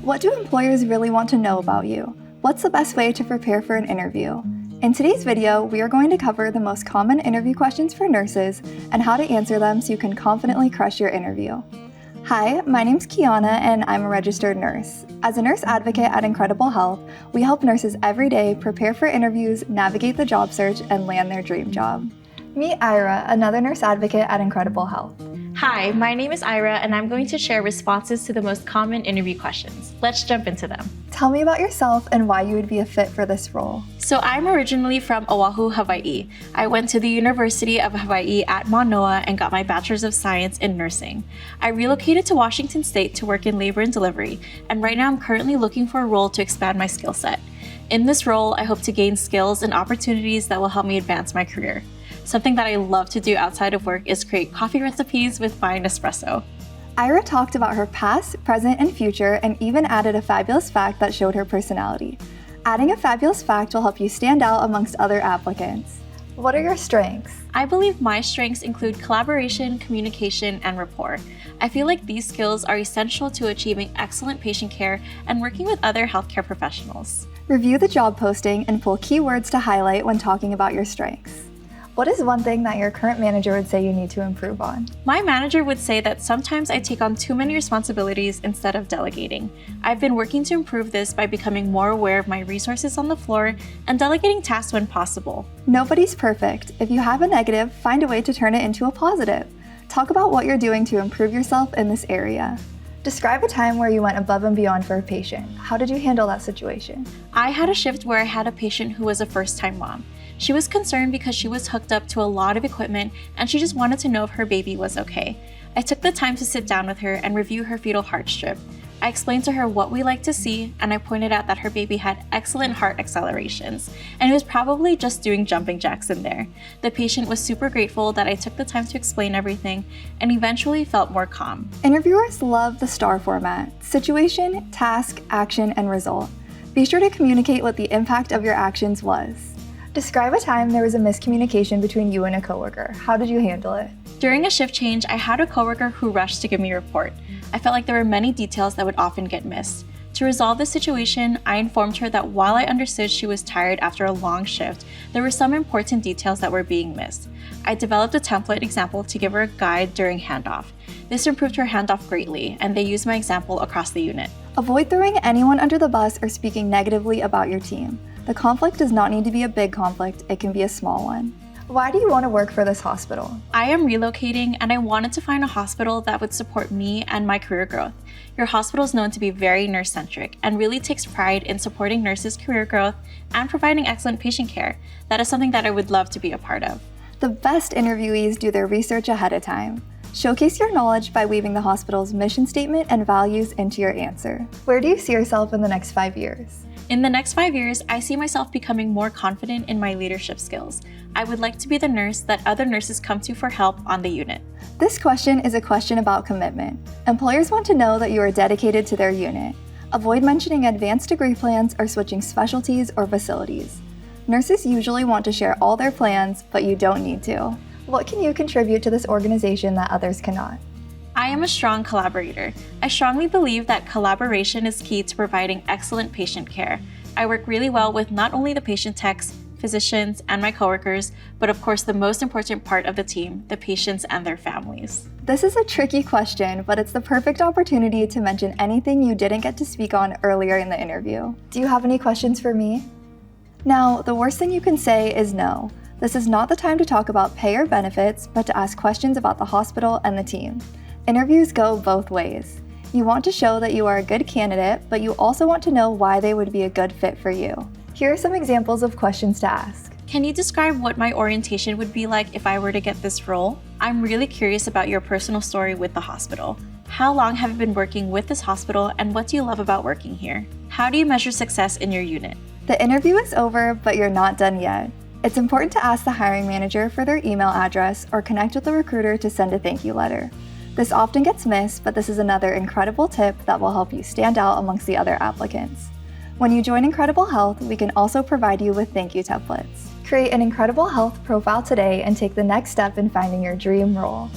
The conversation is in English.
What do employers really want to know about you? What's the best way to prepare for an interview? In today's video, we are going to cover the most common interview questions for nurses and how to answer them so you can confidently crush your interview. Hi, my name's Kiana and I'm a registered nurse. As a nurse advocate at Incredible Health, we help nurses every day prepare for interviews, navigate the job search, and land their dream job. Meet Airah, another nurse advocate at Incredible Health. Hi, my name is Airah and I'm going to share responses to the most common interview questions. Let's jump into them. Tell me about yourself and why you would be a fit for this role. So I'm originally from Oahu, Hawaii. I went to the University of Hawaii at Manoa and got my Bachelor's of Science in Nursing. I relocated to Washington State to work in labor and delivery, and right now I'm currently looking for a role to expand my skill set. In this role, I hope to gain skills and opportunities that will help me advance my career. Something that I love to do outside of work is create coffee recipes with fine espresso. Airah talked about her past, present, and future, and even added a fabulous fact that showed her personality. Adding a fabulous fact will help you stand out amongst other applicants. What are your strengths? I believe my strengths include collaboration, communication, and rapport. I feel like these skills are essential to achieving excellent patient care and working with other healthcare professionals. Review the job posting and pull keywords to highlight when talking about your strengths. What is one thing that your current manager would say you need to improve on? My manager would say that sometimes I take on too many responsibilities instead of delegating. I've been working to improve this by becoming more aware of my resources on the floor and delegating tasks when possible. Nobody's perfect. If you have a negative, find a way to turn it into a positive. Talk about what you're doing to improve yourself in this area. Describe a time where you went above and beyond for a patient. How did you handle that situation? I had a shift where I had a patient who was a first-time mom. She was concerned because she was hooked up to a lot of equipment and she just wanted to know if her baby was okay. I took the time to sit down with her and review her fetal heart strip. I explained to her what we like to see, and I pointed out that her baby had excellent heart accelerations, and it was probably just doing jumping jacks in there. The patient was super grateful that I took the time to explain everything and eventually felt more calm. Interviewers love the STAR format: situation, task, action, and result. Be sure to communicate what the impact of your actions was. Describe a time there was a miscommunication between you and a coworker. How did you handle it? During a shift change, I had a coworker who rushed to give me a report. I felt like there were many details that would often get missed. To resolve the situation, I informed her that while I understood she was tired after a long shift, there were some important details that were being missed. I developed a template example to give her a guide during handoff. This improved her handoff greatly, and they used my example across the unit. Avoid throwing anyone under the bus or speaking negatively about your team. The conflict does not need to be a big conflict, it can be a small one. Why do you want to work for this hospital? I am relocating and I wanted to find a hospital that would support me and my career growth. Your hospital is known to be very nurse-centric and really takes pride in supporting nurses' career growth and providing excellent patient care. That is something that I would love to be a part of. The best interviewees do their research ahead of time. Showcase your knowledge by weaving the hospital's mission statement and values into your answer. Where do you see yourself in the next 5 years? In the next 5 years, I see myself becoming more confident in my leadership skills. I would like to be the nurse that other nurses come to for help on the unit. This question is a question about commitment. Employers want to know that you are dedicated to their unit. Avoid mentioning advanced degree plans or switching specialties or facilities. Nurses usually want to share all their plans, but you don't need to. What can you contribute to this organization that others cannot? I am a strong collaborator. I strongly believe that collaboration is key to providing excellent patient care. I work really well with not only the patient techs, physicians, and my coworkers, but of course the most important part of the team, the patients and their families. This is a tricky question, but it's the perfect opportunity to mention anything you didn't get to speak on earlier in the interview. Do you have any questions for me? Now, the worst thing you can say is no. This is not the time to talk about pay or benefits, but to ask questions about the hospital and the team. Interviews go both ways. You want to show that you are a good candidate, but you also want to know why they would be a good fit for you. Here are some examples of questions to ask. Can you describe what my orientation would be like if I were to get this role? I'm really curious about your personal story with the hospital. How long have you been working with this hospital and what do you love about working here? How do you measure success in your unit? The interview is over, but you're not done yet. It's important to ask the hiring manager for their email address or connect with the recruiter to send a thank you letter. This often gets missed, but this is another incredible tip that will help you stand out amongst the other applicants. When you join Incredible Health, we can also provide you with thank you templates. Create an Incredible Health profile today and take the next step in finding your dream role.